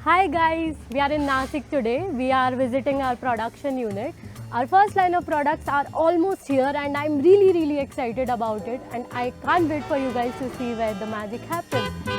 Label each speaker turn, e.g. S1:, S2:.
S1: Hi guys, we are in Nasik today. We are visiting our production unit. Our first line of products are almost here and I'm really excited about it, and I can't wait for you guys to see where the magic happens.